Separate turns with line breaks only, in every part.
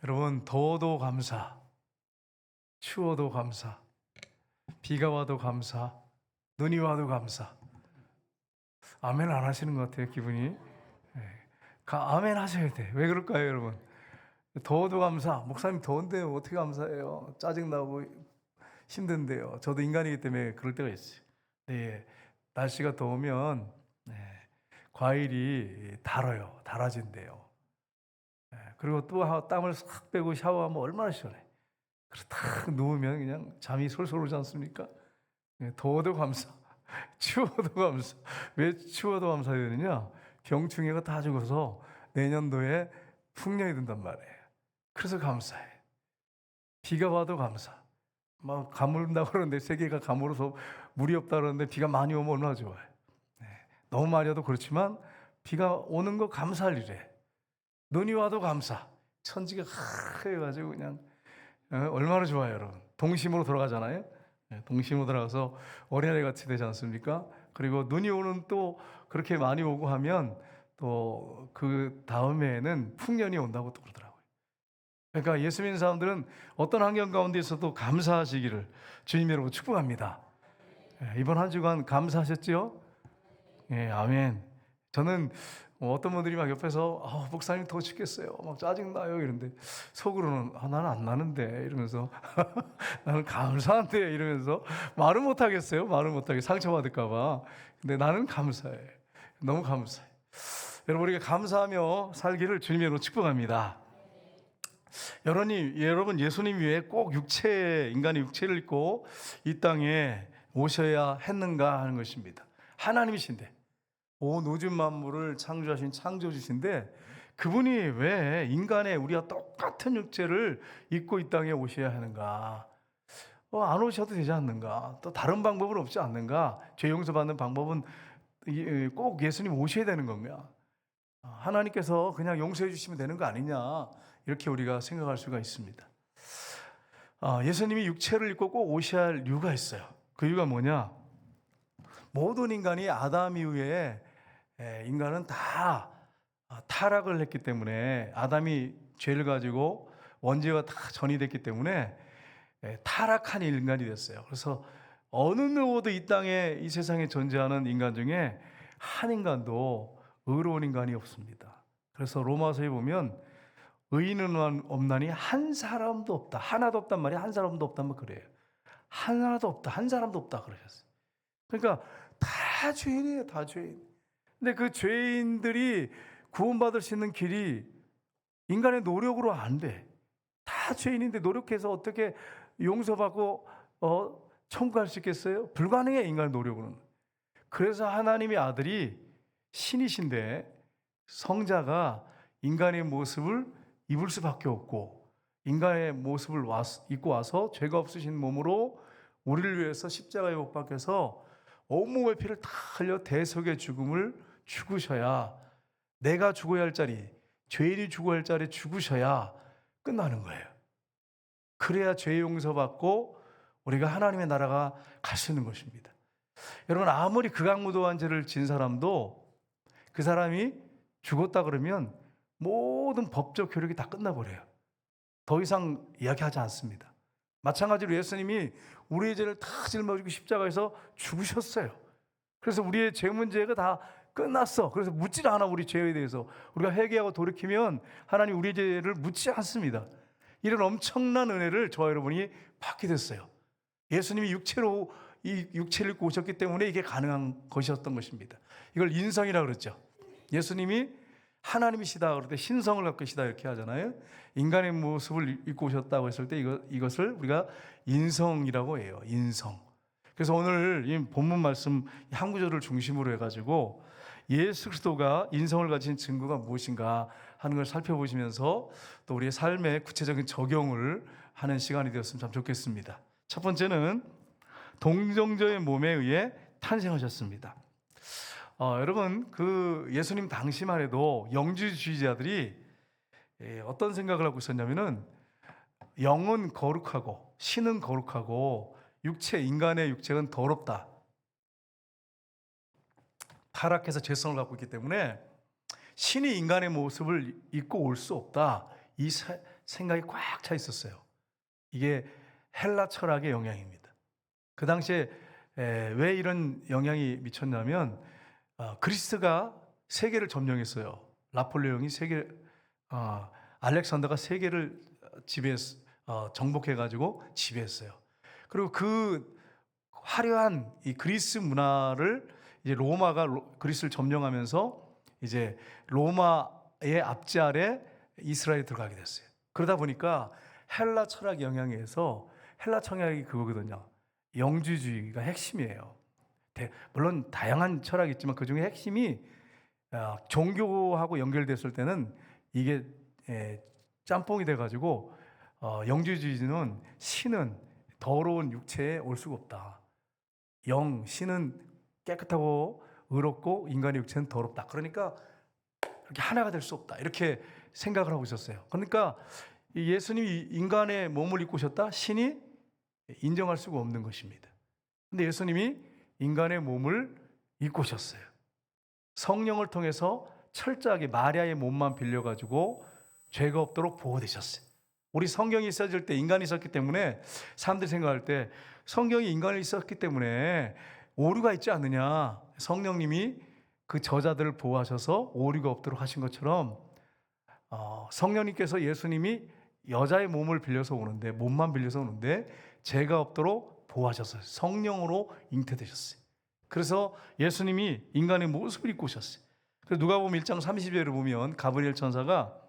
여러분, 더워도 감사, 추워도 감사, 비가 와도 감사, 눈이 와도 감사. 아멘 안 하시는 것 같아요, 기분이. 아멘 하셔야 돼. 왜 그럴까요, 여러분? 더워도 감사. 목사님 더운데 어떻게 감사해요? 짜증나고 힘든데요. 저도 인간이기 때문에 그럴 때가 있어요. 네, 날씨가 더우면 과일이 달아진대요. 그리고 또 땀을 싹 빼고 샤워하면 얼마나 시원해. 그래서 딱 누우면 그냥 잠이 솔솔 오지 않습니까? 더워도 감사, 추워도 감사. 왜 추워도 감사해야 되느냐? 병충해가 다 죽어서 내년도에 풍년이 든단 말이에요. 그래서 감사해. 비가 와도 감사. 막 가물다고 그러는데 세계가 가물어서 물이 없다 그러는데 비가 많이 오면 얼마나 좋아요. 너무 많이 와도 그렇지만 비가 오는 거 감사할 일에 눈이 와도 감사. 천지가 하얘가지고 그냥 얼마나 좋아요, 여러분. 동심으로 돌아가잖아요. 동심으로 돌아가서 어린아이 같이 되지 않습니까? 그리고 눈이 오는 또 그렇게 많이 오고 하면 또 그 다음에는 풍년이 온다고 또 그러더라고요. 그러니까 예수 믿는 사람들은 어떤 환경 가운데 있어도 감사하시기를 주님 여러분 축복합니다. 이번 한 주간 감사하셨죠? 예, 아멘. 저는 어떤 분들이 막 옆에서 목사님 더 죽겠어요, 막 짜증나요 이런데 속으로는 나는 안 나는데 이러면서 나는 감사한데 이러면서 말은 못하겠어요. 말은 못하게 상처받을까 봐. 근데 나는 감사해. 너무 감사해. 여러분, 우리가 감사하며 살기를 주님으로 축복합니다. 여러분, 예수님 위해 꼭 인간의 육체를 입고 이 땅에 오셔야 했는가 하는 것입니다. 하나님이신데, 온 우주 만물을 창조하신 창조주신데 그분이 왜 인간의 우리와 똑같은 육체를 입고 이 땅에 오셔야 하는가? 안 오셔도 되지 않는가? 또 다른 방법은 없지 않는가? 죄 용서받는 방법은 꼭 예수님 오셔야 되는 건가? 하나님께서 그냥 용서해 주시면 되는 거 아니냐? 이렇게 우리가 생각할 수가 있습니다. 예수님이 육체를 입고 꼭 오셔야 할 이유가 있어요. 그 이유가 뭐냐? 모든 인간이 아담 이후에 인간은 다 타락을 했기 때문에, 아담이 죄를 가지고 원죄가 다 전이됐기 때문에 타락한 인간이 됐어요. 그래서 어느 누구도 이 땅에, 이 세상에 존재하는 인간 중에 한 인간도 의로운 인간이 없습니다. 그래서 로마서에 보면 의인은 없나니 한 사람도 없다. 하나도 없단 말이에요. 한 사람도 없단 말 그래요. 하나도 없다. 한 사람도 없다 그러셨어요. 그러니까 다 죄인이에요. 다 죄인. 근데 그 죄인들이 구원받을 수 있는 길이 인간의 노력으로 안 돼. 다 죄인인데 노력해서 어떻게 용서받고 천국할 수 있겠어요? 불가능해, 인간의 노력으로는. 그래서 하나님의 아들이 신이신데 성자가 인간의 모습을 입을 수밖에 없고, 인간의 모습을 입고 와서 죄가 없으신 몸으로 우리를 위해서 십자가에 못 박혀서 온몸의 피를 다 흘려 대속의 죽음을 죽으셔야, 내가 죽어야 할 자리, 죄인이 죽어야 할 자리 죽으셔야 끝나는 거예요. 그래야 죄 용서받고 우리가 하나님의 나라가 갈 수 있는 것입니다. 여러분, 아무리 극악무도한 죄를 진 사람도 그 사람이 죽었다 그러면 모든 법적 효력이 다 끝나버려요. 더 이상 이야기하지 않습니다. 마찬가지로 예수님이 우리의 죄를 다 짊어지고 십자가에서 죽으셨어요. 그래서 우리의 죄 문제가 다 끝났어. 그래서 묻질 않아. 우리 죄에 대해서 우리가 회개하고 돌이키면 하나님 우리의 죄를 묻지 않습니다. 이런 엄청난 은혜를 저와 여러분이 받게 됐어요. 예수님이 이 육체를 입고 오셨기 때문에 이게 가능한 것이었던 것입니다. 이걸 인성이라고 그랬죠. 예수님이 하나님이시다 그럴 때 신성을 갖고 계시다 이렇게 하잖아요. 인간의 모습을 입고 오셨다고 했을 때 이것을 우리가 인성이라고 해요. 인성. 그래서 오늘 이 본문 말씀 한 구절을 중심으로 해가지고 예수 그리스도가 인성을 가진 증거가 무엇인가 하는 걸 살펴보시면서 또 우리의 삶에 구체적인 적용을 하는 시간이 되었으면 참 좋겠습니다. 첫 번째는 동정자의 몸에 의해 탄생하셨습니다. 여러분, 그 예수님 당시만 해도 영주주의자들이 어떤 생각을 하고 있었냐면은 영은 거룩하고 신은 거룩하고 인간의 육체는 더럽다. 타락해서 죄성을 갖고 있기 때문에 신이 인간의 모습을 입고 올 수 없다. 이 생각이 꽉 차 있었어요. 이게 헬라 철학의 영향입니다. 그 당시에 왜 이런 영향이 미쳤냐면 그리스가 세계를 점령했어요. 나폴레옹이 알렉산더가 세계를 정복해가지고 지배했어요. 그리고 그 화려한 이 그리스 문화를 이제 로마가 그리스를 점령하면서 이제 로마의 압제 아래 이스라엘에 들어가게 됐어요. 그러다 보니까 헬라 철학 영향에 의해서 헬라 철학이 그거거든요. 영주주의가 핵심이에요. 물론 다양한 철학이 있지만 그 중에 핵심이 종교하고 연결됐을 때는 이게 짬뽕이 돼가지고 영주주의는 신은 더러운 육체에 올 수가 없다. 신은 깨끗하고 의롭고 인간의 육체는 더럽다. 그러니까 이렇게 하나가 될 수 없다. 이렇게 생각을 하고 있었어요. 그러니까 예수님이 인간의 몸을 입고 오셨다? 신이 인정할 수가 없는 것입니다. 근데 예수님이 인간의 몸을 입고 오셨어요. 성령을 통해서 철저하게 마리아의 몸만 빌려가지고 죄가 없도록 보호되셨어요. 우리 성경이 써질 때 인간이 있었기 때문에 사람들이 생각할 때 성경이 인간이 있었기 때문에 오류가 있지 않느냐. 성령님이 그 저자들을 보호하셔서 오류가 없도록 하신 것처럼 성령님께서 예수님이 여자의 몸을 빌려서 오는데 몸만 빌려서 오는데 죄가 없도록 보호하셨어요. 성령으로 잉태되셨어요. 그래서 예수님이 인간의 모습을 입고 오셨어요. 그래서 누가복음 1장 30절을 보면 가브리엘 천사가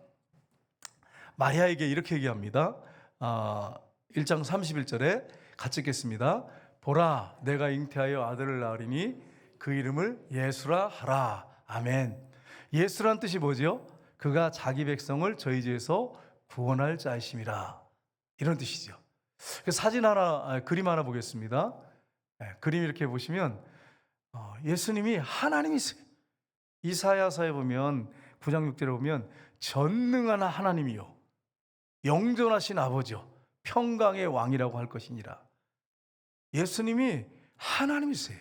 마리아에게 이렇게 얘기합니다. 1장 31절에 같이 읽겠습니다. 보라, 내가 잉태하여 아들을 낳으리니 그 이름을 예수라 하라. 아멘. 예수란 뜻이 뭐죠? 그가 자기 백성을 저희 죄에서 구원할 자이심이라. 이런 뜻이죠. 그림 하나 보겠습니다. 그림 이렇게 보시면 예수님이 하나님이세요. 이사야서에 보면 9장 6절에 보면 전능한 하나님이요 영존하신 아버지요 평강의 왕이라고 할 것이니라. 예수님이 하나님이세요.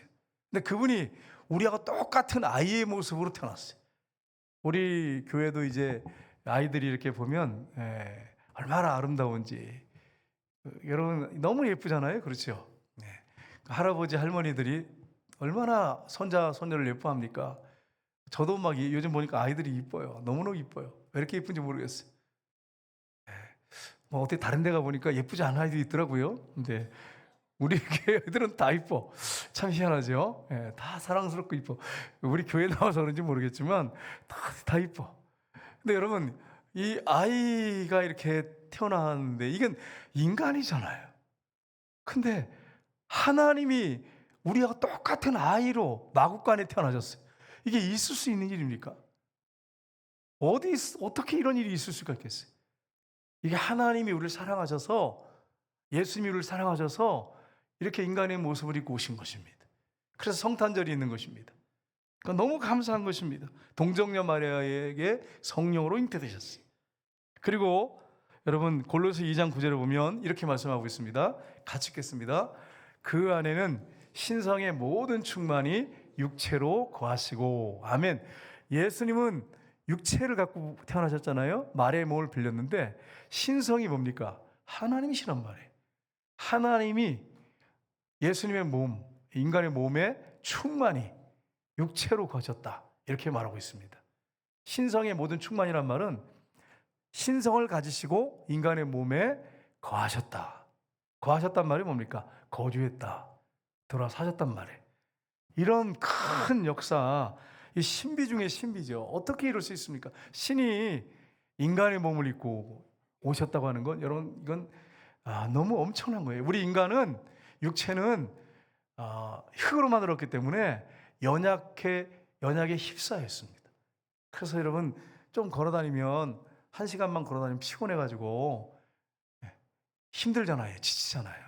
근데 그분이 우리하고 똑같은 아이의 모습으로 태어났어요. 우리 교회도 이제 아이들이 이렇게 보면 얼마나 아름다운지 여러분 너무 예쁘잖아요. 그렇죠? 할아버지 할머니들이 얼마나 손자 손녀를 예뻐합니까? 저도 막 요즘 보니까 아이들이 이뻐요. 너무너무 이뻐요. 왜 이렇게 예쁜지 모르겠어요. 뭐 어떻게 다른 데 가보니까 예쁘지 않은 아이들이 있더라고요. 근데 우리 교회 애들은 다 이뻐. 참 희한하죠? 다 사랑스럽고 이뻐. 우리 교회 나와서 그런지 모르겠지만 다 이뻐. 근데 여러분 이 아이가 이렇게 태어나는데 이건 인간이잖아요. 근데 하나님이 우리하고 똑같은 아이로 마국간에 태어나셨어요. 이게 있을 수 있는 일입니까? 어떻게 이런 일이 있을 수가 있겠어요? 이게 하나님이 우리를 사랑하셔서 예수님이 우리를 사랑하셔서 이렇게 인간의 모습을 입고 오신 것입니다. 그래서 성탄절이 있는 것입니다. 그러니까 너무 감사한 것입니다. 동정녀 마리아에게 성령으로 잉태되셨어요. 그리고 여러분 골로새 2장 9절에 보면 이렇게 말씀하고 있습니다. 같이 읽겠습니다. 그 안에는 신성의 모든 충만이 육체로 거하시고. 아멘. 예수님은 육체를 갖고 태어나셨잖아요. 마리아의 몸을 빌렸는데 신성이 뭡니까? 하나님이시란 말이에요. 하나님이 예수님의 몸, 인간의 몸에 충만히 육체로 거하셨다. 이렇게 말하고 있습니다. 신성의 모든 충만이란 말은 신성을 가지시고 인간의 몸에 거하셨다. 거하셨단 말이 뭡니까? 거주했다. 들어와 사셨단 말이에요. 이런 큰 역사, 이 신비 중에 신비죠. 어떻게 이럴 수 있습니까? 신이 인간의 몸을 입고 오셨다고 하는 건 여러분 이건 너무 엄청난 거예요. 우리 인간은 육체는 흙으로 만들었기 때문에 연약에 휩싸였습니다. 그래서 여러분 좀 걸어다니면 1시간만 걸어다니면 피곤해가지고 힘들잖아요. 지치잖아요.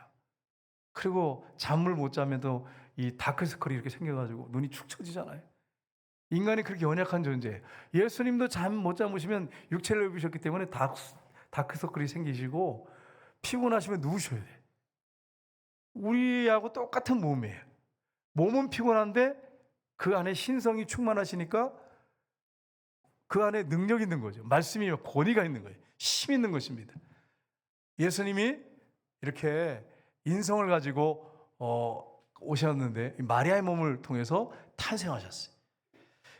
그리고 잠을 못 자면 또 이 다크서클이 이렇게 생겨가지고 눈이 축 처지잖아요. 인간이 그렇게 연약한 존재예요. 예수님도 잠 못 자무시면 육체를 입으셨기 때문에 다크서클이 생기시고 피곤하시면 누우셔야 돼요. 우리하고 똑같은 몸이에요. 몸은 피곤한데 그 안에 신성이 충만하시니까 그 안에 능력이 있는 거죠. 말씀이 권위가 있는 거예요. 힘 있는 것입니다. 예수님이 이렇게 인성을 가지고 오셨는데 마리아의 몸을 통해서 탄생하셨어요.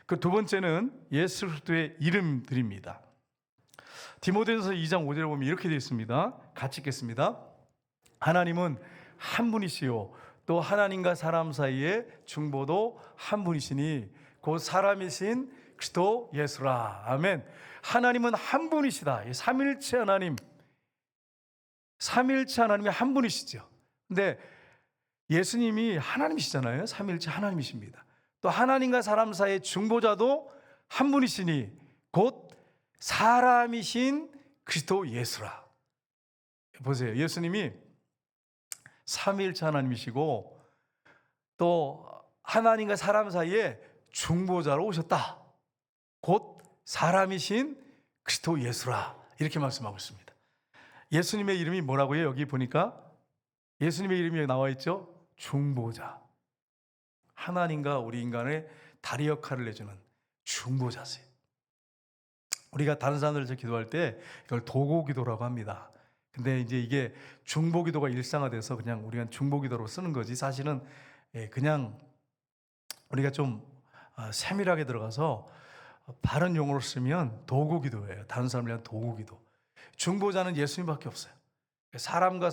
그 두 번째는 예수 그리스도의 이름들입니다. 디모데전서 2장 5절에 보면 이렇게 되어 있습니다. 같이 읽겠습니다. 하나님은 한 분이시요 또 하나님과 사람 사이의 중보도 한 분이시니 곧 사람이신 그리스도 예수라. 아멘. 하나님은 한 분이시다. 삼일체 하나님, 삼일체 하나님이 한 분이시죠. 근데 예수님이 하나님이시잖아요. 삼일체 하나님이십니다. 또 하나님과 사람 사이의 중보자도 한 분이시니 곧 사람이신 그리스도 예수라. 보세요. 예수님이 삼위일체 하나님이시고 또 하나님과 사람 사이에 중보자로 오셨다. 곧 사람이신 그리스도 예수라. 이렇게 말씀하고 있습니다. 예수님의 이름이 뭐라고요? 여기 보니까 예수님의 이름이 나와 있죠. 중보자. 하나님과 우리 인간의 다리 역할을 내주는 중보자세요. 우리가 다른 사람들에서 기도할 때 이걸 도고 기도라고 합니다. 근데 이제 이게 중보 기도가 일상화돼서 그냥 우리가 중보 기도로 쓰는 거지, 사실은 그냥 우리가 좀 세밀하게 들어가서 바른 용어로 쓰면 도구 기도예요. 다른 사람을 위한 도구 기도. 중보자는 예수님밖에 없어요. 사람과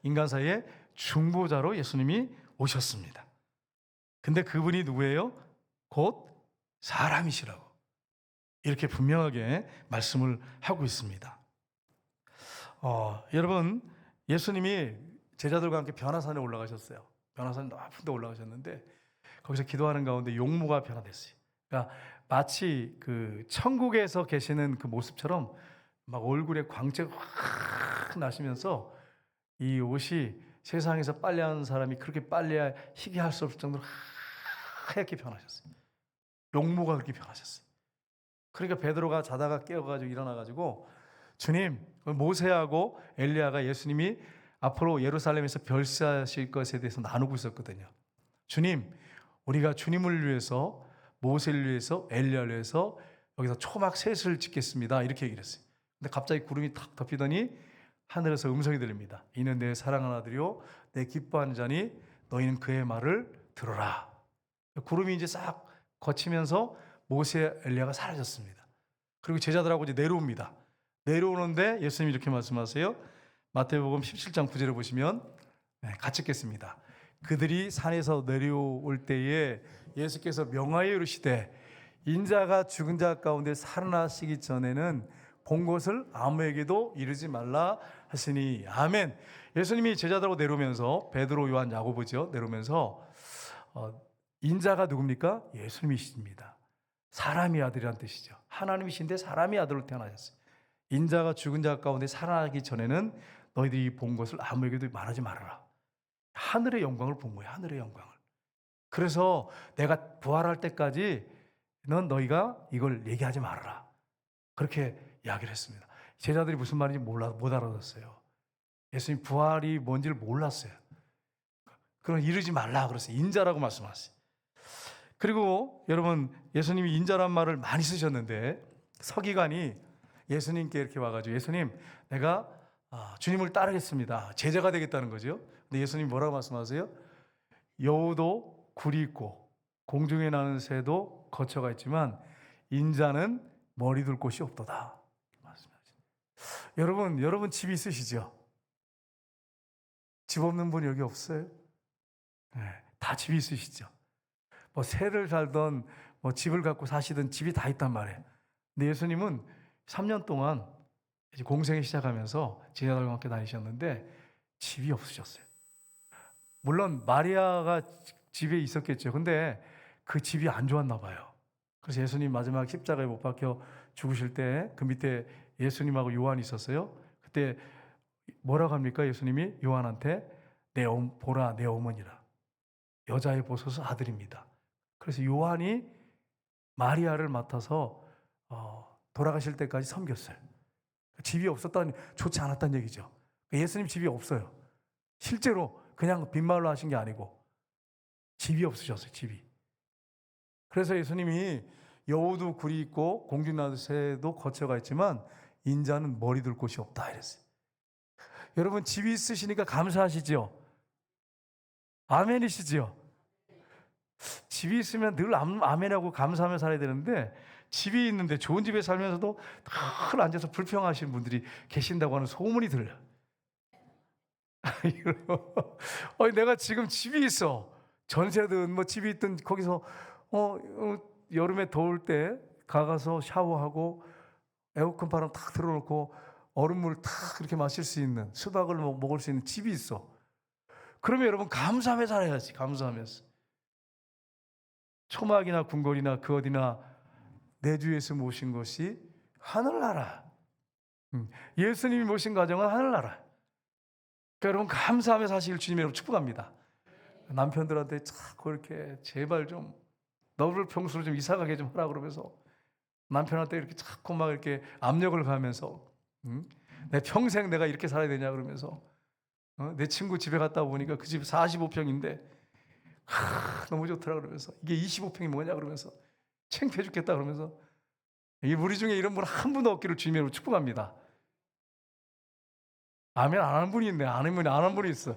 인간 사이에 중보자로 예수님이 오셨습니다. 근데 그분이 누구예요? 곧 사람이시라고 이렇게 분명하게 말씀을 하고 있습니다. 여러분, 예수님이 제자들과 함께 변화산에 올라가셨어요. 변화산 높은 데 올라가셨는데 거기서 기도하는 가운데 용모가 변화됐어요. 그러니까 마치 그 천국에서 계시는 그 모습처럼 막 얼굴에 광채가 확 나시면서 이 옷이 세상에서 빨래하는 사람이 그렇게 빨래 희귀할 수 없을 정도로 하얗게 변하셨어요. 용모가 그렇게 변하셨어요. 그러니까 베드로가 자다가 깨어가지고 일어나가지고 주님, 모세하고 엘리야가 예수님이 앞으로 예루살렘에서 별세하실 것에 대해서 나누고 있었거든요. 주님, 우리가 주님을 위해서, 모세를 위해서, 엘리야를 위해서 여기서 초막 셋을 짓겠습니다. 이렇게 얘기를 했어요. 근데 갑자기 구름이 탁 덮이더니 하늘에서 음성이 들립니다. 이는 내 사랑하는 아들이요 내 기뻐하는 자니 너희는 그의 말을 들어라. 구름이 이제 싹 거치면서 모세, 엘리야가 사라졌습니다. 그리고 제자들하고 이제 내려옵니다. 내려오는데 예수님이 이렇게 말씀하세요. 마태복음 17장 9절에 보시면 같이 읽겠습니다. 그들이 산에서 내려올 때에 예수께서 명하여 이르시되 인자가 죽은 자 가운데 살아나시기 전에는 본 것을 아무에게도 이르지 말라 하시니. 아멘. 예수님이 제자들하고 내려오면서 베드로, 요한, 야고보죠. 내려오면서 인자가 누굽니까? 예수님이십니다. 사람의 아들이란 뜻이죠. 하나님이신데 사람의 아들로 태어나셨어요. 인자가 죽은 자 가운데 살아나기 전에는 너희들이 본 것을 아무에게도 말하지 말아라. 하늘의 영광을 본 거예요. 하늘의 영광을. 그래서 내가 부활할 때까지는 너희가 이걸 얘기하지 말아라. 그렇게 이야기를 했습니다. 제자들이 무슨 말인지 못 알아듣었어요. 예수님 부활이 뭔지를 몰랐어요. 그럼 이르지 말라 그랬어요. 인자라고 말씀하셨어요. 그리고 여러분, 예수님이 인자란 말을 많이 쓰셨는데 서기관이 예수님께 이렇게 와가지고 예수님, 내가 주님을 따르겠습니다. 제자가 되겠다는 거죠. 근데 예수님 뭐라고 말씀하세요? 여우도 굴이 있고 공중에 나는 새도 거처가 있지만 인자는 머리 둘 곳이 없도다. 말씀하세요. 여러분 집 있으시죠? 집 없는 분 여기 없어요? 네, 다 집이 있으시죠? 뭐 새를 살던 뭐 집을 갖고 사시던 집이 다 있단 말이에요. 근데 예수님은 3년 동안 이제 공생을 시작하면서 제자들과 함께 다니셨는데 집이 없으셨어요. 물론 마리아가 집에 있었겠죠. 근데 그 집이 안 좋았나 봐요. 그래서 예수님 마지막 십자가에 못 박혀 죽으실 때 그 밑에 예수님하고 요한이 있었어요. 그때 뭐라고 합니까? 예수님이 요한한테 보라 내 어머니라. 여자의 보소서 아들입니다. 그래서 요한이 마리아를 맡아서 돌아가실 때까지 섬겼어요. 집이 없었다는, 좋지 않았다는 얘기죠. 예수님 집이 없어요. 실제로 그냥 빈말로 하신 게 아니고 집이 없으셨어요. 집이. 그래서 예수님이 여우도 굴이 있고 공중나는 새도 거처가 있지만 인자는 머리 둘 곳이 없다 이랬어요. 여러분 집이 있으시니까 감사하시죠? 아멘이시죠? 집이 있으면 늘 아멘하고 감사하며 살아야 되는데 집이 있는데 좋은 집에 살면서도 늘 앉아서 불평하시는 분들이 계신다고 하는 소문이 들려요. 내가 지금 집이 있어. 전세든 뭐 집이 있든 거기서 여름에 더울 때 가서 샤워하고 에어컨 바람 탁 틀어놓고 얼음물 탁 이렇게 마실 수 있는 수박을 먹을 수 있는 집이 있어. 그러면 여러분 감사하며 살아야지. 감사하면서 초막이나 궁궐이나 그 어디나 내 주에서 모신 것이 하늘나라. 예수님이 모신 가정은 하늘나라. 그러니까 여러분 감사하며 사실 주님의 이름으로 축복합니다. 남편들한테 자꾸 이렇게 제발 좀 너를 평소로 좀 이사 가게 좀 하라 그러면서 남편한테 이렇게 자꾸 막 이렇게 압력을 가하면서 내 평생 내가 이렇게 살아야 되냐 그러면서 내 친구 집에 갔다 보니까 그 집 45평인데 너무 좋더라 그러면서 이게 25평이 뭐냐 그러면서 창피해 죽겠다 그러면서 우리 중에 이런 분 한 분도 없기를 주님으로 축복합니다. 아멘 안 하는 분이 있네. 안 하는 분이 있어.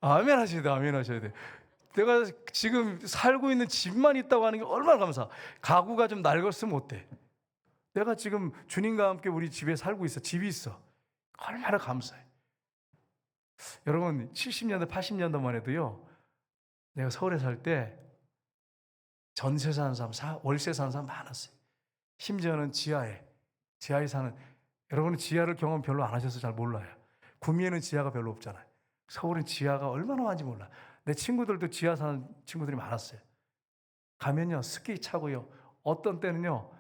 아멘 하셔야 돼. 아멘 하셔야 돼. 내가 지금 살고 있는 집만 있다고 하는 게 얼마나 감사. 가구가 좀 낡았으면 어때? 내가 지금 주님과 함께 우리 집에 살고 있어. 집이 있어. 얼마나 감사해. 여러분 70년대 80년대만 해도요. 내가 서울에 살 때 전세 사는 사람, 월세 사는 사람 많았어요. 심지어는 지하에 사는, 여러분은 지하를 경험 별로 안 하셔서 잘 몰라요. 구미에는 지하가 별로 없잖아요. 서울은 지하가 얼마나 많은지 몰라. 내 친구들도 지하 사는 친구들이 많았어요. 가면요 스키 차고요. 어떤 때는요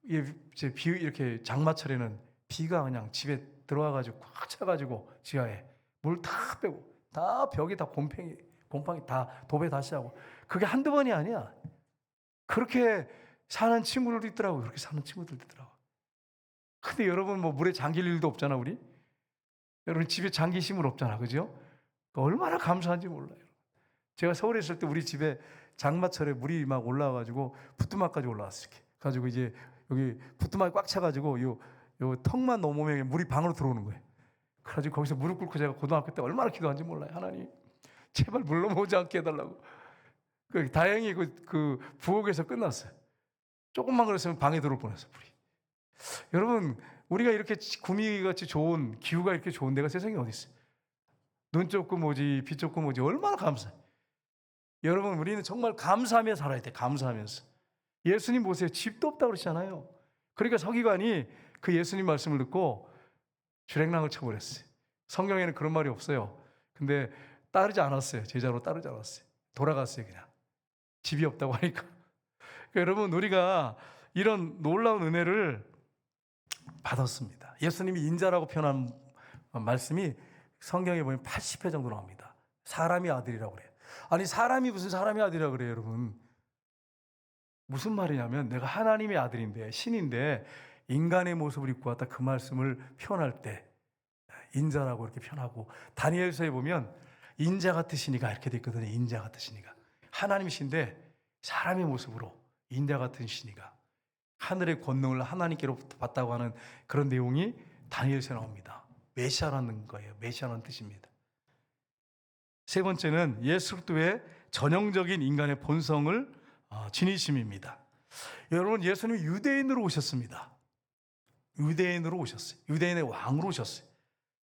이렇게 장마철에는 비가 그냥 집에 들어와가지고 꽉 차가지고 지하에 물 다 빼고 다 벽에 다 곰팡이 다 도배 다시 하고, 그게 한두 번이 아니야. 그렇게 사는 친구들도 있더라고요. 그렇게 사는 친구들도 있더라고요. 근데 여러분 뭐 물에 잠길 일도 없잖아 우리. 여러분 집에 잠기심은 없잖아, 그죠? 얼마나 감사한지 몰라요. 제가 서울에 있을 때 우리 집에 장마철에 물이 막 올라와가지고 부뚜막까지 올라왔어요. 이렇게 가지고 이제 여기 부뚜막이 꽉 차가지고 요 턱만 넘으면 물이 방으로 들어오는 거예요. 그래가지고 거기서 무릎 꿇고 제가 고등학교 때 얼마나 기도한지 몰라요. 하나님 제발 물 넘어오지 않게 해달라고. 다행히 그 부엌에서 끝났어요. 조금만 그랬으면 방에 들어올 뻔했어 물이. 여러분 우리가 이렇게 구미같이 좋은 기후가 이렇게 좋은 데가 세상에 어디 있어요? 눈 좁고 뭐지 비 좁고 뭐지 얼마나 감사해. 여러분 우리는 정말 감사하며 살아야 돼. 감사하면서. 예수님 보세요. 집도 없다고 그러시잖아요. 그러니까 서기관이 그 예수님 말씀을 듣고 주랭랑을 쳐버렸어요. 성경에는 그런 말이 없어요. 근데 따르지 않았어요. 제자로 따르지 않았어요. 돌아갔어요. 그냥 집이 없다고 하니까. 그러니까 여러분 우리가 이런 놀라운 은혜를 받았습니다. 예수님이 인자라고 표현한 말씀이 성경에 보면 80회 정도 나옵니다. 사람이 아들이라고 그래요. 아니 사람이 무슨 사람이 아들이라고 그래요 여러분. 무슨 말이냐면 내가 하나님의 아들인데 신인데 인간의 모습을 입고 왔다, 그 말씀을 표현할 때 인자라고 이렇게 표현하고, 다니엘서에 보면 인자 같으시니가 이렇게 돼 있거든요. 인자 같으시니가 하나님이신데 사람의 모습으로 인자 같은 시니가 하늘의 권능을 하나님께로부터 받다고 하는 그런 내용이 다니엘서에 나옵니다. 메시아라는 거예요. 메시아라는 뜻입니다. 세 번째는 예수 그리스도의 전형적인 인간의 본성을 지니심입니다. 여러분 예수님이 유대인으로 오셨습니다. 유대인으로 오셨어요. 유대인의 왕으로 오셨어요.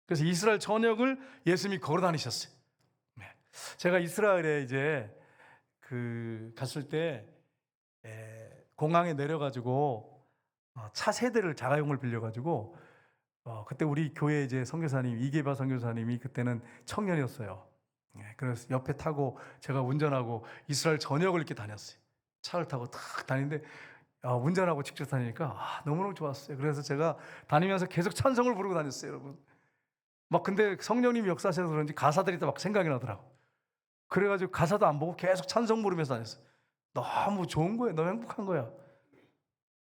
그래서 이스라엘 전역을 예수님이 걸어 다니셨어요. 제가 이스라엘에 이제 갔을 때 공항에 내려가지고 차 세대를 자가용을 빌려가지고 그때 우리 교회 이제 선교사님 이계바 선교사님이 그때는 청년이었어요. 그래서 옆에 타고 제가 운전하고 이스라엘 전역을 이렇게 다녔어요. 차를 타고 탁 다니는데 운전하고 직접 다니니까 너무너무 좋았어요. 그래서 제가 다니면서 계속 찬송을 부르고 다녔어요, 여러분. 막 근데 성령님이 역사하셔서 그런지 가사들이 막 생각이 나더라고. 그래가지고 가사도 안 보고 계속 찬송 부르면서 다녔어요. 너무 좋은 거예요. 너무 행복한 거야.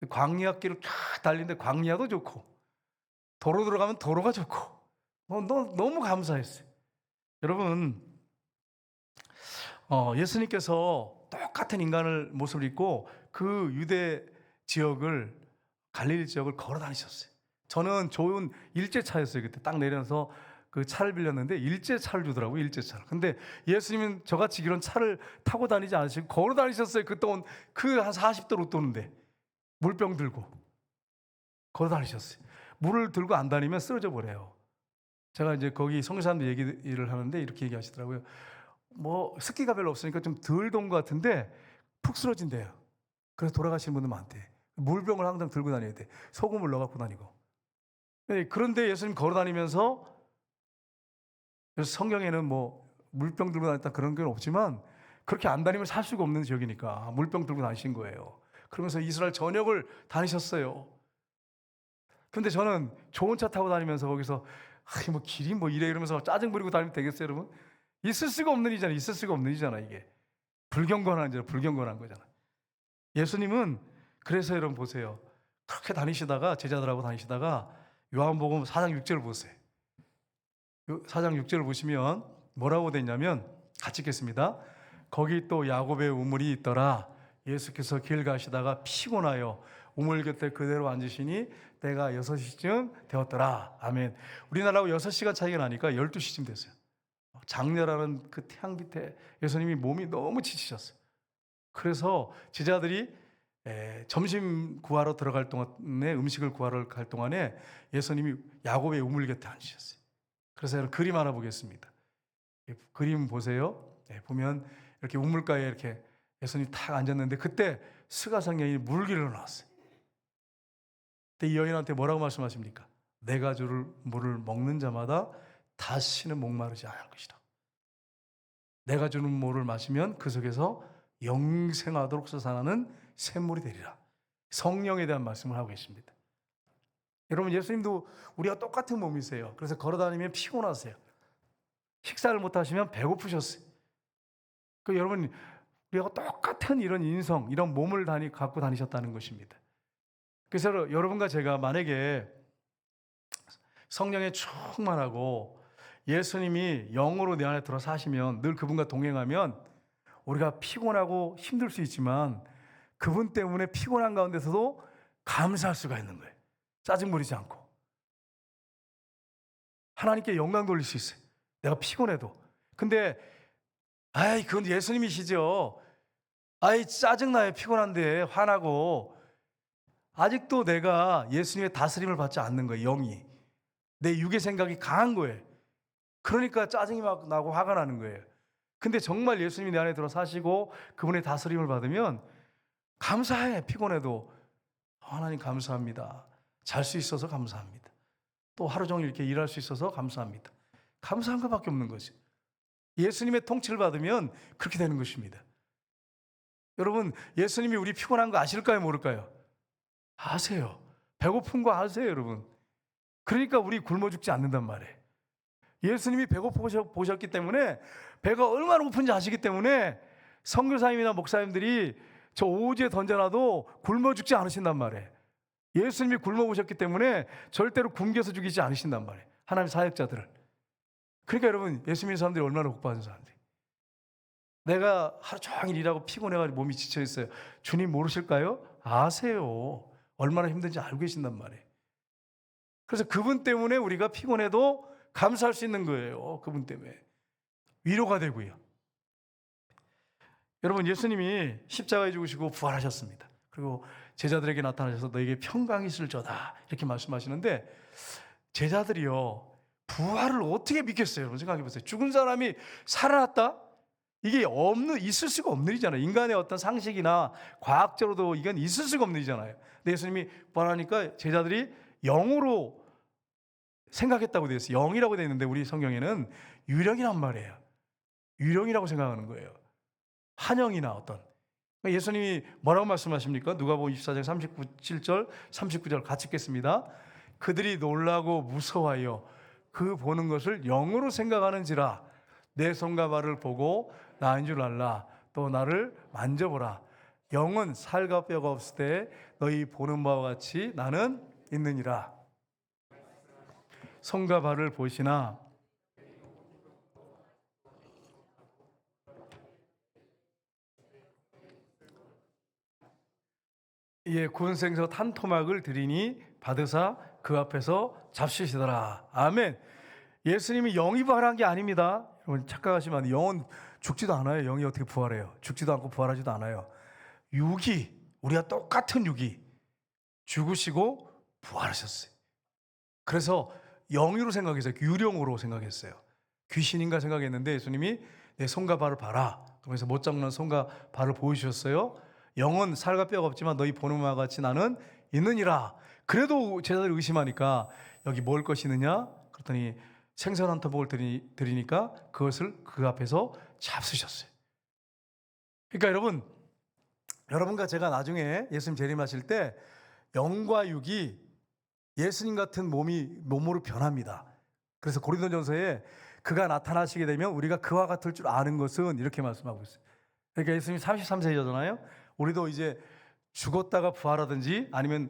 광야길을 쫙 달리는데 광야도 좋고 도로 들어가면 도로가 좋고 너무 감사했어요. 여러분 예수님께서 똑같은 인간을 모습을 입고 그 유대 지역을 갈릴리 지역을 걸어 다니셨어요. 저는 좋은 일제차였어요. 그때 딱 내려서 그 차를 빌렸는데 일제차를 주더라고요. 일제차를. 근데 예수님은 저같이 이런 차를 타고 다니지 않으시고 걸어 다니셨어요. 그 한 40도로 도는데 물병 들고 걸어 다니셨어요. 물을 들고 안 다니면 쓰러져 버려요. 제가 이제 거기 성교사님들 얘기를 하는데 이렇게 얘기하시더라고요. 뭐 습기가 별로 없으니까 좀 덜 돈 것 같은데 푹 쓰러진대요. 그래서 돌아가시는 분들 많대. 물병을 항상 들고 다녀야 돼. 소금을 넣어 갖고 다니고. 네, 그런데 예수님 걸어 다니면서, 그래서 성경에는 뭐 물병 들고 다녔다 그런 건 없지만 그렇게 안 다니면 살 수가 없는 지역이니까 물병 들고 다니신 거예요. 그러면서 이스라엘 전역을 다니셨어요. 근데 저는 좋은 차 타고 다니면서 거기서 뭐 길이 뭐 이래 이러면서 짜증 부리고 다니면 되겠어요, 여러분? 있을 수가 없는 일이잖아. 있을 수가 없는 일이잖아, 이게. 불경건한 거잖아. 예수님은 그래서 여러분 보세요. 그렇게 다니시다가 제자들하고 다니시다가 요한복음 4장 6절을 보세요. 4장 6절을 보시면 뭐라고 돼 있냐면 같이 읽겠습니다. 거기 또 야곱의 우물이 있더라. 예수께서 길 가시다가 피곤하여 우물 곁에 그대로 앉으시니 때가 6시쯤 되었더라. 아멘. 우리나라하고 6시간 차이가 나니까 12시쯤 됐어요. 장렬하는 그 태양 밑에 예수님이 몸이 너무 지치셨어요. 그래서 제자들이 점심 구하러 들어갈 동안에, 음식을 구하러 갈 동안에 예수님이 야곱의 우물 곁에 앉으셨어요. 그래서 여러분 그림 하나 보겠습니다. 그림 보세요. 보면 이렇게 우물가에 이렇게 예수님이 탁 앉았는데 그때 스가성 여인이 물기를 나왔어요. 그때 이 여인한테 뭐라고 말씀하십니까? 내가 줄 물을 먹는 자마다 다시는 목마르지 않을 것이다. 내가 주는 물을 마시면 그 속에서 영생하도록 솟아나는 샘물이 되리라. 성령에 대한 말씀을 하고 계십니다. 여러분 예수님도 우리가 똑같은 몸이세요. 그래서 걸어다니면 피곤하세요. 식사를 못하시면 배고프셨어요. 여러분 우리가 똑같은 이런 인성, 이런 몸을 갖고 다니셨다는 것입니다. 그래서 여러분과 제가 만약에 성령에 충만하고 예수님이 영으로 내 안에 들어 사시면, 늘 그분과 동행하면 우리가 피곤하고 힘들 수 있지만 그분 때문에 피곤한 가운데서도 감사할 수가 있는 거예요. 짜증 부리지 않고 하나님께 영광 돌릴 수 있어요. 내가 피곤해도. 근데 그건 예수님이시죠. 짜증나요. 피곤한데 화나고. 아직도 내가 예수님의 다스림을 받지 않는 거예요. 영이. 내 육의 생각이 강한 거예요. 그러니까 짜증이 막 나고 화가 나는 거예요. 근데 정말 예수님이 내 안에 들어 사시고 그분의 다스림을 받으면 감사해. 피곤해도 하나님 감사합니다. 잘 수 있어서 감사합니다. 또 하루 종일 이렇게 일할 수 있어서 감사합니다. 감사한 것밖에 없는 거죠. 예수님의 통치를 받으면 그렇게 되는 것입니다. 여러분 예수님이 우리 피곤한 거 아실까요? 모를까요? 아세요. 배고픈 거 아세요, 여러분. 그러니까 우리 굶어 죽지 않는단 말이에요. 예수님이 배고프셨기 때문에, 배가 얼마나 고픈지 아시기 때문에 선교사님이나 목사님들이 저 오지에 던져놔도 굶어 죽지 않으신단 말이에요. 예수님이 굶어 보셨기 때문에 절대로 굶겨서 죽이지 않으신단 말이에요. 하나님 사역자들을. 그러니까 여러분 예수 믿는 사람들이 얼마나 복받은 사람들이. 내가 하루 종일 일하고 피곤해가지고 몸이 지쳐 있어요. 주님 모르실까요? 아세요. 얼마나 힘든지 알고 계신단 말이에요. 그래서 그분 때문에 우리가 피곤해도 감사할 수 있는 거예요. 그분 때문에 위로가 되고요. 여러분 예수님이 십자가에 죽으시고 부활하셨습니다. 그리고 제자들에게 나타나셔서 너에게 평강이 있을저다 이렇게 말씀하시는데, 제자들이요 부활을 어떻게 믿겠어요? 여러분 생각해 보세요. 죽은 사람이 살아났다? 이게 있을 수가 없는 일이잖아요. 인간의 어떤 상식이나 과학적으로도 이건 있을 수가 없는 일이잖아요. 근데 예수님이 부활하니까 제자들이 영으로 생각했다고 되어 있어요. 영이라고 되어 있는데 우리 성경에는 유령이란 말이에요. 유령이라고 생각하는 거예요. 환영이나 어떤. 예수님이 뭐라고 말씀하십니까? 누가복음 24장 37절 39절 같이 읽겠습니다. 그들이 놀라고 무서워하여 그 보는 것을 영으로 생각하는지라. 내 손과 발을 보고 나인 줄 알라. 또 나를 만져보라. 영은 살과 뼈가 없을 때 너희 보는 바와 같이 나는 있느니라. 손과 발을 보시나 예, 구운 생선 한 토막을 드리니 받으사 그 앞에서 잡수시더라. 아멘. 예수님이 영이 부활한 게 아닙니다. 여러분 착각하시면 안 돼요. 영은 죽지도 않아요. 영이 어떻게 부활해요? 죽지도 않고 부활하지도 않아요. 육이, 우리가 똑같은 육이 죽으시고 부활하셨어요. 그래서 영으로 생각했어요. 유령으로 생각했어요. 귀신인가 생각했는데 예수님이 내 손과 발을 봐라. 그러면서 못 잡는 손과 발을 보여주셨어요. 영은 살과 뼈가 없지만 너희 보는 바와 같이 나는 있느니라. 그래도 제자들이 의심하니까 여기 먹을 것이 있느냐? 그랬더니 생선 한 토막을 드리니까 그것을 그 앞에서 잡수셨어요. 그러니까 여러분과 제가 나중에 예수님 재림하실 때 영과 육이 예수님 같은 몸으로 변합니다. 그래서 고린도전서에 그가 나타나시게 되면 우리가 그와 같을 줄 아는 것은 이렇게 말씀하고 있어요. 그러니까 예수님이 33세잖아요. 우리도 이제 죽었다가 부활하든지 아니면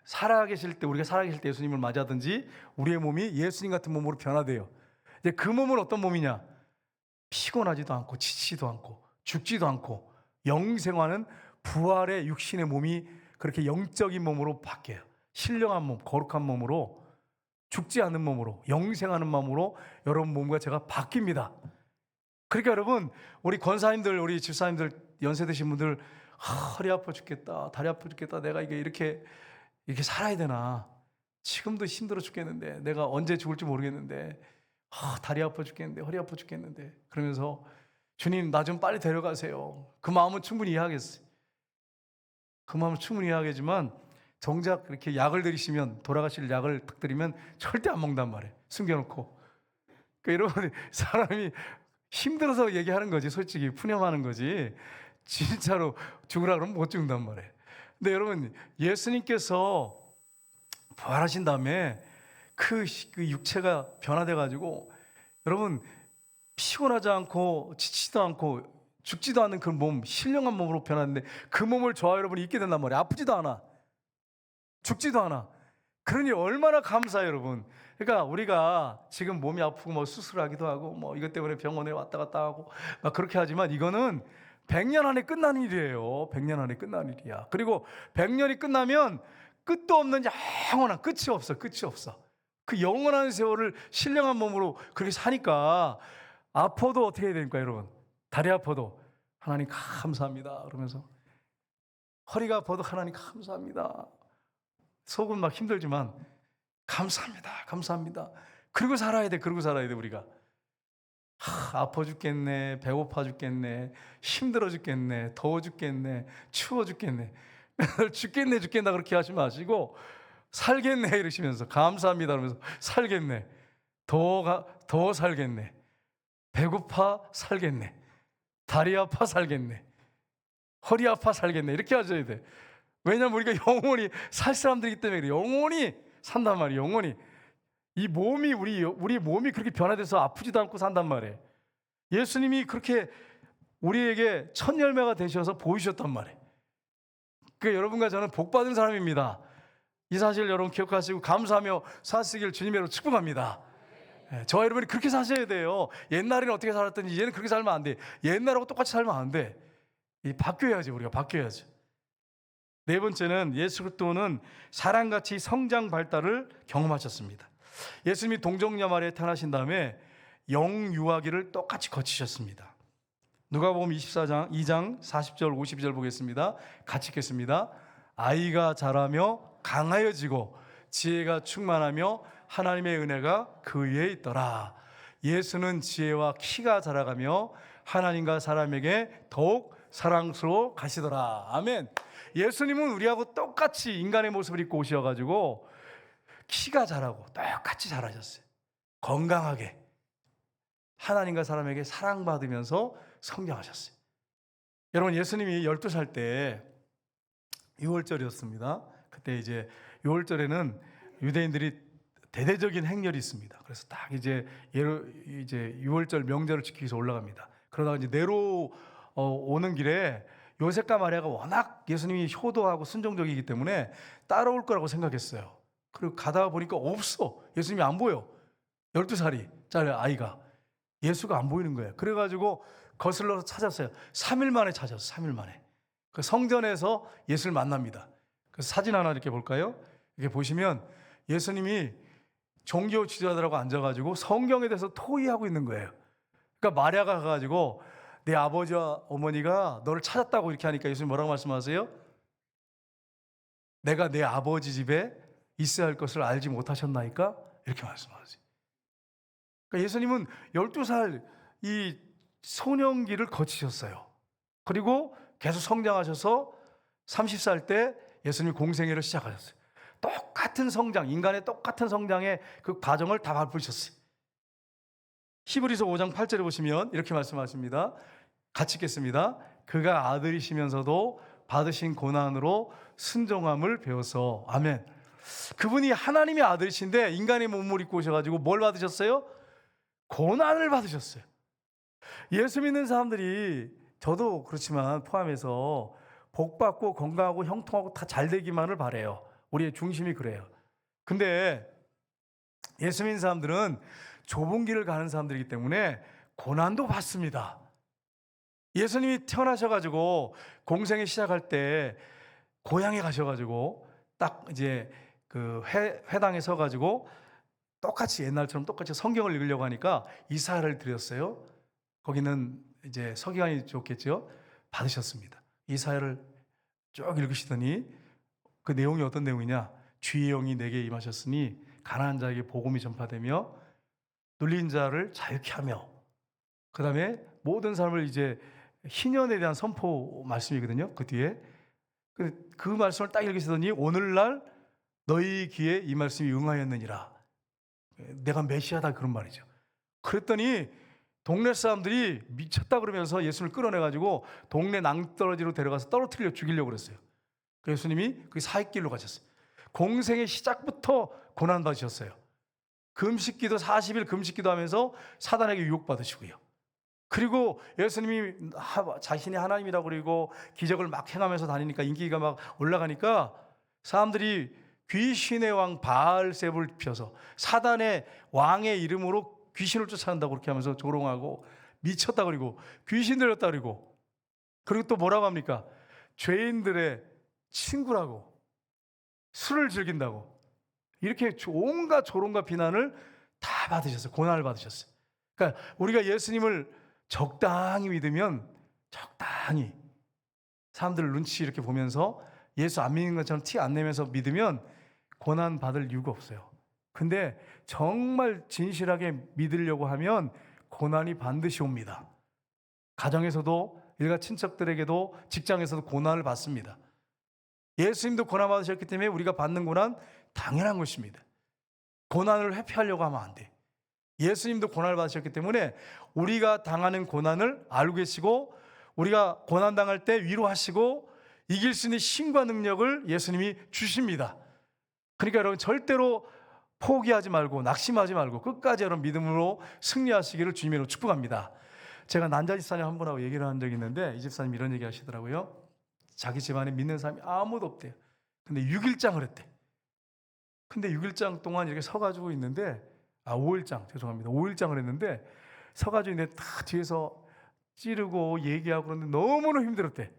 살아계실 때 우리가 살아계실 때 예수님을 맞이하든지 우리의 몸이 예수님 같은 몸으로 변화돼요. 이제 그 몸은 어떤 몸이냐? 피곤하지도 않고 지치지도 않고 죽지도 않고 영생하는 부활의 육신의 몸이 그렇게 영적인 몸으로 바뀌어요. 신령한 몸, 거룩한 몸으로, 죽지 않는 몸으로, 영생하는 몸으로 여러분 몸과 제가 바뀝니다. 그러니까 여러분, 우리 권사님들, 우리 집사님들, 연세 드신 분들, 허리 아파 죽겠다, 다리 아파 죽겠다, 내가 이렇게 살아야 되나? 지금도 힘들어 죽겠는데, 내가 언제 죽을지 모르겠는데, 다리 아파 죽겠는데, 허리 아파 죽겠는데, 그러면서 주님, 나 좀 빨리 데려가세요. 그 마음은 충분히 이해하겠어요. 그 마음은 충분히 이해하겠지만 정작 그렇게 약을 들이시면, 돌아가실 약을 탁 드리면 절대 안 먹는단 말이에요. 숨겨놓고. 그러니까 여러분, 사람이 힘들어서 얘기하는 거지, 솔직히 푸념하는 거지, 진짜로 죽으라 그러면 못 죽는단 말이에요. 근데 여러분, 예수님께서 부활하신 다음에 그 육체가 변화돼 가지고 여러분 피곤하지 않고 지치지도 않고 죽지도 않는 그 몸, 신령한 몸으로 변하는데 그 몸을 저와 여러분이 입게 된단 말이에요. 아프지도 않아, 죽지도 않아. 그러니 얼마나 감사해요, 여러분. 그러니까 우리가 지금 몸이 아프고 뭐 수술하기도 하고 뭐 이것 때문에 병원에 왔다 갔다 하고 막 그렇게 하지만 이거는 100년 안에 끝나는 일이에요. 100년 안에 끝나는 일이야. 그리고 100년이 끝나면 끝도 없는 영원한, 끝이 없어. 끝이 없어. 그 영원한 세월을 신령한 몸으로 그렇게 사니까 아파도 어떻게 해야 됩니까, 여러분? 다리 아파도 하나님 감사합니다 그러면서, 허리가 아파도 하나님 감사합니다, 속은 막 힘들지만 감사합니다, 감사합니다. 그리고 살아야 돼. 그리고 살아야 돼. 우리가 아파 죽겠네, 배고파 죽겠네, 힘들어 죽겠네, 더워 죽겠네, 추워 죽겠네, 죽겠네 죽겠다 그렇게 하지 마시고 살겠네 이러시면서 감사합니다 그러면서 살겠네, 더 살겠네, 배고파 살겠네, 다리 아파 살겠네, 허리 아파 살겠네, 이렇게 하셔야 돼. 왜냐하면 우리가 영원히 살 사람들이기 때문에 그래. 영원히 산단 말이에요. 영원히 이 몸이 우리 몸이 그렇게 변화돼서 아프지도 않고 산단 말이에요. 예수님이 그렇게 우리에게 첫 열매가 되셔서 보이셨단 말이에요. 그러니까 여러분과 저는 복 받은 사람입니다. 이 사실 여러분 기억하시고 감사하며 사시길 주님으로 축복합니다. 저와 여러분이 그렇게 사셔야 돼요. 옛날에는 어떻게 살았더니 이제는 그렇게 살면 안 돼. 옛날하고 똑같이 살면 안 돼. 바뀌어야지. 우리가 바뀌어야지. 네 번째는 예수 그리스도는 사람같이 성장 발달을 경험하셨습니다. 예수님이 동정녀마리아에 태어나신 다음에 영유아기를 똑같이 거치셨습니다. 누가복음 24장 2장 40절 52절 보겠습니다. 같이 읽겠습니다. 아이가 자라며 강하여지고 지혜가 충만하며 하나님의 은혜가 그 위에 있더라. 예수는 지혜와 키가 자라가며 하나님과 사람에게 더욱 사랑스러워 가시더라. 아멘. 예수님은 우리하고 똑같이 인간의 모습을 입고 오셔가지고 키가 자라고 똑같이 자라셨어요. 건강하게 하나님과 사람에게 사랑받으면서 성장하셨어요. 여러분, 예수님이 12살 때 6월절이었습니다. 그때 이제 6월절에는 유대인들이 대대적인 행렬이 있습니다. 그래서 딱 이제 6월절 명절을 지키기 위해서 올라갑니다. 그러다가 이제 내로 오는 길에 요셉과 마리아가 워낙 예수님이 효도하고 순종적이기 때문에 따라올 거라고 생각했어요. 그리고 가다가 보니까 없어. 예수님이 안 보여. 12살이 짜리 아이가. 예수가 안 보이는 거예요. 그래가지고 거슬러서 찾았어요. 3일 만에 찾았어요. 3일 만에. 그 성전에서 예수를 만납니다. 그 사진 하나 이렇게 볼까요? 이렇게 보시면 예수님이 종교 지도자들하고 앉아가지고 성경에 대해서 토의하고 있는 거예요. 그러니까 마리아가 가가지고 내 아버지와 어머니가 너를 찾았다고 이렇게 하니까 예수님 뭐라고 말씀하세요? 내가 내 아버지 집에 있어야 할 것을 알지 못하셨나이까? 이렇게 말씀하세요. 그러니까 예수님은 12살 이 소년기를 거치셨어요. 그리고 계속 성장하셔서 30살 때 예수님이 공생애를 시작하셨어요. 똑같은 성장, 인간의 똑같은 성장의 그 과정을 다 맛보셨어요. 히브리서 5장 8절에 보시면 이렇게 말씀하십니다. 같이 읽겠습니다. 그가 아들이시면서도 받으신 고난으로 순종함을 배워서. 아멘. 그분이 하나님의 아들이신데 인간의 몸을 입고 오셔가지고 뭘 받으셨어요? 고난을 받으셨어요. 예수 믿는 사람들이, 저도 그렇지만 포함해서 복받고 건강하고 형통하고 다 잘 되기만을 바라요. 우리의 중심이 그래요. 근데 예수 믿는 사람들은 좁은 길을 가는 사람들이기 때문에 고난도 받습니다. 예수님이 태어나셔가지고 공생애 시작할 때 고향에 가셔가지고 딱 이제 그 회당에 서가지고 똑같이 옛날처럼 똑같이 성경을 읽으려고 하니까 이사야를 드렸어요. 거기는 이제 서기관이 좋겠죠. 받으셨습니다. 이사야를 쭉 읽으시더니 그 내용이 어떤 내용이냐? 주의 영이 내게 임하셨으니 가난한 자에게 복음이 전파되며 눌린 자를 자유케 하며, 그 다음에 모든 사람을 이제 희년에 대한 선포 말씀이거든요. 그 뒤에 그 말씀을 딱 읽으시더니 오늘날 너희 귀에 이 말씀이 응하였느니라. 내가 메시아다, 그런 말이죠. 그랬더니 동네 사람들이 미쳤다 그러면서 예수를 끌어내가지고 동네 낭떠러지로 데려가서 떨어뜨려 죽이려고 그랬어요. 그 예수님이 그 사익길로 가셨어요. 공생의 시작부터 고난받으셨어요. 금식기도 40일 금식기도 하면서 사단에게 유혹받으시고요. 그리고 예수님이 자신이 하나님이라고 그러고 기적을 막 행하면서 다니니까 인기가 막 올라가니까 사람들이 귀신의 왕 바알세불 펴서 사단의 왕의 이름으로 귀신을 쫓아낸다고 그렇게 하면서 조롱하고 미쳤다 그리고 귀신 들렸다 그리고, 그리고 또 뭐라고 합니까? 죄인들의 친구라고, 술을 즐긴다고, 이렇게 온갖 조롱과 비난을 다 받으셨어요. 고난을 받으셨어요. 그러니까 우리가 예수님을 적당히 믿으면, 적당히 사람들 눈치 이렇게 보면서 예수 안 믿는 것처럼 티 안 내면서 믿으면 고난 받을 이유가 없어요. 근데 정말 진실하게 믿으려고 하면 고난이 반드시 옵니다. 가정에서도, 일가 친척들에게도, 직장에서도 고난을 받습니다. 예수님도 고난 받으셨기 때문에 우리가 받는 고난 당연한 것입니다. 고난을 회피하려고 하면 안 돼. 예수님도 고난을 받으셨기 때문에 우리가 당하는 고난을 알고 계시고, 우리가 고난 당할 때 위로하시고 이길 수 있는 힘과 능력을 예수님이 주십니다. 그러니까 여러분 절대로 포기하지 말고 낙심하지 말고 끝까지 여러분 믿음으로 승리하시기를 주님으로 축복합니다. 제가 난자 집사님 한 분하고 얘기를 한 적이 있는데 이 집사님 이런 얘기 하시더라고요. 자기 집안에 믿는 사람이 아무도 없대요. 근데 6일장을 했대. 근데 6일장 동안 이렇게 서가지고 있는데, 5일장, 죄송합니다. 5일장을 했는데 서가지고 있는데 다 뒤에서 찌르고 얘기하고 그러는데 너무너무 힘들었대.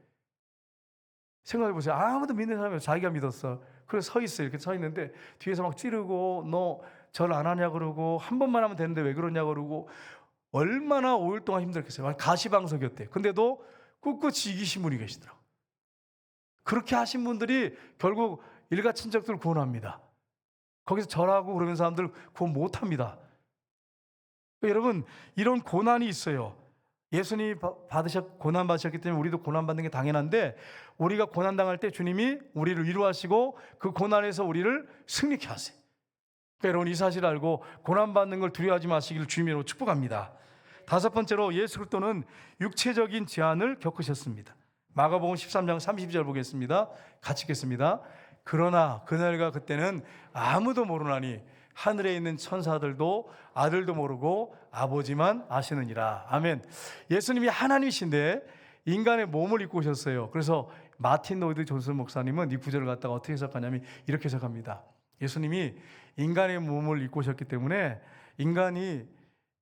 생각해보세요. 아무도 믿는 사람이 없어. 자기가 믿었어. 그래서 서 있어요. 이렇게 서 있는데 뒤에서 막 찌르고 너 절 안 하냐 그러고 한 번만 하면 되는데 왜 그러냐 그러고 얼마나 5일 동안 힘들겠어요. 가시방석이었대. 근데도 꿋꿋이 이기신 분이 계시더라고요. 그렇게 하신 분들이 결국 일가 친척들을 구원합니다. 거기서 절하고 그러는 사람들 구원 못합니다. 여러분 이런 고난이 있어요. 예수님이 고난 받으셨기 때문에 우리도 고난 받는 게 당연한데, 우리가 고난 당할 때 주님이 우리를 위로하시고 그 고난에서 우리를 승리케 하세요. 그러니까 여러분 이 사실을 알고 고난 받는 걸 두려워하지 마시기를 주님으로 축복합니다. 다섯 번째로 예수 그리스도는 육체적인 제한을 겪으셨습니다. 마가복음 13장 32절 보겠습니다. 같이 읽겠습니다. 그러나 그날과 그때는 아무도 모르나니 하늘에 있는 천사들도 아들도 모르고 아버지만 아시느니라. 아멘. 예수님이 하나님이신데 인간의 몸을 입고 오셨어요. 그래서 마틴 로이드 존슨 목사님은 이 구절을 갖다가 어떻게 해석하냐면 이렇게 해석합니다. 예수님이 인간의 몸을 입고 오셨기 때문에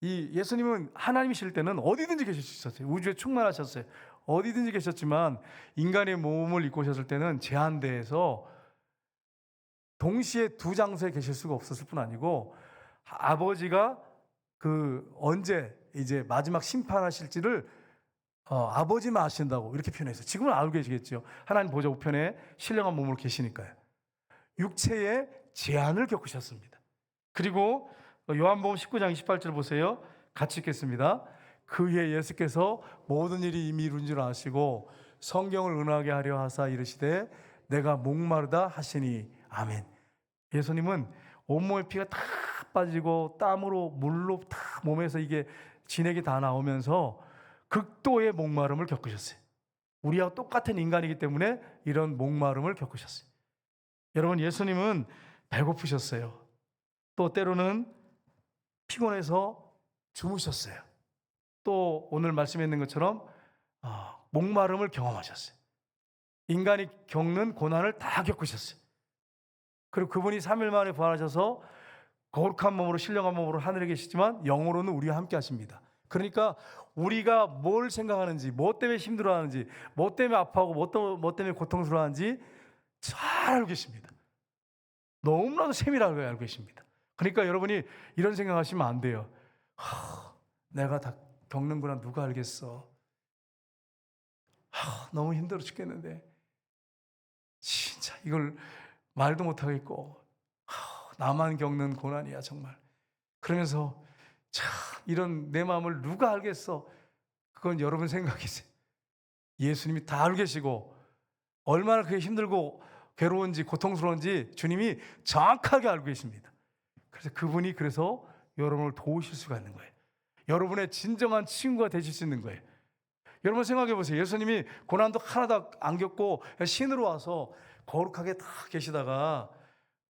예수님은 하나님이실 때는 어디든지 계실 수 있었어요. 우주에 충만하셨어요. 어디든지 계셨지만 인간의 몸을 입고 오셨을 때는 제한돼서 동시에 두 장소에 계실 수가 없었을 뿐 아니고 아버지가 그 언제 이제 마지막 심판하실지를 아버지만 아신다고 이렇게 표현했어요. 지금은 알고 계시겠죠. 하나님 보좌 우편에 신령한 몸으로 계시니까요. 육체의 제한을 겪으셨습니다. 그리고 요한복음 19장 28절 보세요. 같이 읽겠습니다. 그의 예수께서 모든 일이 이미 이룬 줄 아시고 성경을 은하게 하려 하사 이르시되 내가 목마르다 하시니 아멘. 예수님은 온몸의 피가 다 빠지고 땀으로 물로 다 몸에서 이게 진액이 다 나오면서 극도의 목마름을 겪으셨어요. 우리하고 똑같은 인간이기 때문에 이런 목마름을 겪으셨어요. 여러분, 예수님은 배고프셨어요. 또 때로는 피곤해서 주무셨어요. 또 오늘 말씀에 있는 것처럼 목마름을 경험하셨어요. 인간이 겪는 고난을 다 겪으셨어요. 그리고 그분이 3일 만에 부활하셔서 거룩한 몸으로 신령한 몸으로 하늘에 계시지만 영으로는 우리와 함께 하십니다. 그러니까 우리가 뭘 생각하는지, 뭐 때문에 힘들어하는지, 뭐 때문에 아파하고 뭐 때문에 고통스러워하는지 잘 알고 계십니다. 너무나도 세밀하게 알고 계십니다. 그러니까 여러분이 이런 생각하시면 안 돼요. 내가 다 겪는구나, 누가 알겠어. 너무 힘들어 죽겠는데 진짜 이걸 말도 못하겠고 나만 겪는 고난이야 정말. 그러면서 이런 내 마음을 누가 알겠어. 그건 여러분 생각이세요. 예수님이 다 알고 계시고 얼마나 그게 힘들고 괴로운지 고통스러운지 주님이 정확하게 알고 계십니다. 그래서 그분이 그래서 여러분을 도우실 수가 있는 거예요. 여러분의 진정한 친구가 되실 수 있는 거예요. 여러분 생각해 보세요. 예수님이 고난도 하나도 안 겪고 신으로 와서 거룩하게 다 계시다가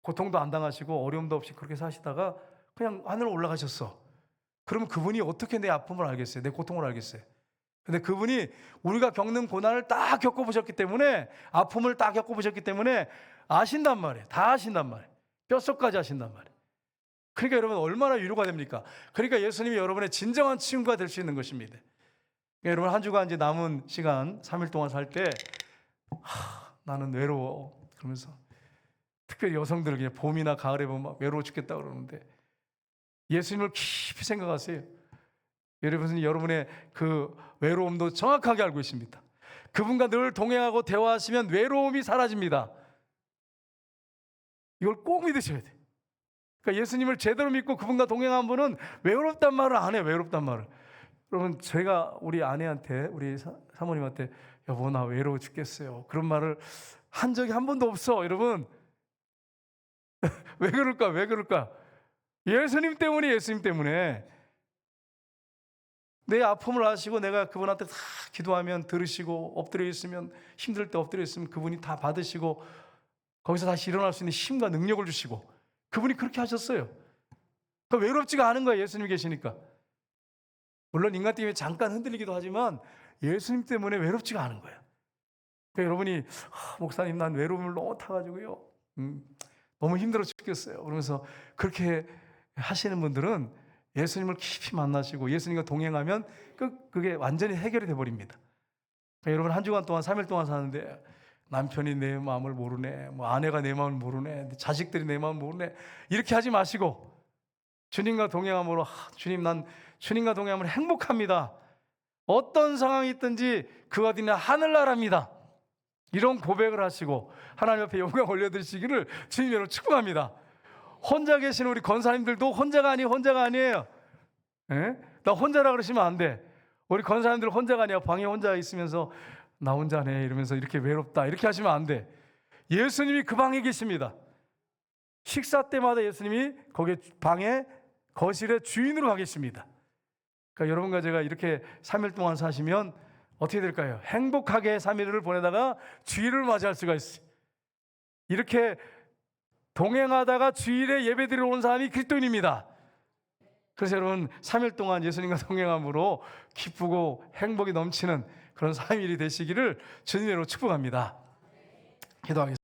고통도 안 당하시고 어려움도 없이 그렇게 사시다가 그냥 하늘로 올라가셨어. 그러면 그분이 어떻게 내 아픔을 알겠어요? 내 고통을 알겠어요? 근데 그분이 우리가 겪는 고난을 딱 겪어보셨기 때문에, 아픔을 딱 겪어보셨기 때문에 아신단 말이에요. 다 아신단 말이에요. 뼛속까지 아신단 말이에요. 그러니까 여러분 얼마나 위로가 됩니까? 그러니까 예수님이 여러분의 진정한 친구가 될 수 있는 것입니다. 그러니까 여러분 한 주간 이제 남은 시간 3일 동안 살 때 나는 외로워 그러면서, 특별히 여성들 그냥 봄이나 가을에 보면 막 외로워 죽겠다 그러는데 예수님을 깊이 생각하세요. 여러분의 그 외로움도 정확하게 알고 있습니다. 그분과 늘 동행하고 대화하시면 외로움이 사라집니다. 이걸 꼭 믿으셔야 돼요. 그러니까 예수님을 제대로 믿고 그분과 동행한 분은 외롭단 말을 안 해요. 외롭단 말을. 여러분 제가 우리 아내한테, 우리 사모님한테 여보 나 외로워 죽겠어요 그런 말을 한 적이 한 번도 없어. 여러분 왜 그럴까? 왜 그럴까? 예수님 때문에, 예수님 때문에. 내 아픔을 아시고 내가 그분한테 다 기도하면 들으시고, 엎드려 있으면 힘들 때 엎드려 있으면 그분이 다 받으시고 거기서 다시 일어날 수 있는 힘과 능력을 주시고, 그분이 그렇게 하셨어요. 그러니까 외롭지가 않은 거예요. 예수님이 계시니까. 물론 인간 때문에 잠깐 흔들리기도 하지만 예수님 때문에 외롭지가 않은 거예요. 그러니까 여러분이 목사님 난 외로움을 너무 타가지고요 너무 힘들어 죽겠어요 그러면서 그렇게 하시는 분들은 예수님을 깊이 만나시고 예수님과 동행하면 그게 완전히 해결이 돼버립니다. 그러니까 여러분 한 주간 동안 3일 동안 사는데 남편이 내 마음을 모르네, 뭐 아내가 내 마음을 모르네, 자식들이 내 마음을 모르네, 이렇게 하지 마시고 주님과 동행함으로 주님 난 주님과 동행하면 행복합니다. 어떤 상황이 있든지 그 어디나 하늘나라입니다. 이런 고백을 하시고 하나님 앞에 영광 올려드리시기를 주님으로 축복합니다. 혼자 계시는 우리 권사님들도 혼자가 아니에요. 예? 나 혼자라 그러시면 안 돼. 우리 권사님들 혼자가 아니야. 방에 혼자 있으면서 나 혼자네 이러면서 이렇게 외롭다 이렇게 하시면 안 돼. 예수님이 그 방에 계십니다. 식사 때마다 예수님이 거기 방에 거실에 주인으로 가 계십니다. 그러니까 여러분과 제가 이렇게 3일 동안 사시면 어떻게 될까요? 행복하게 3일을 보내다가 주일을 맞이할 수가 있어요. 이렇게 동행하다가 주일에 예배드리러 온 사람이 그리스도인입니다. 그래서 여러분 3일 동안 예수님과 동행함으로 기쁘고 행복이 넘치는 그런 3일이 되시기를 주님으로 축복합니다. 기도하겠습니다.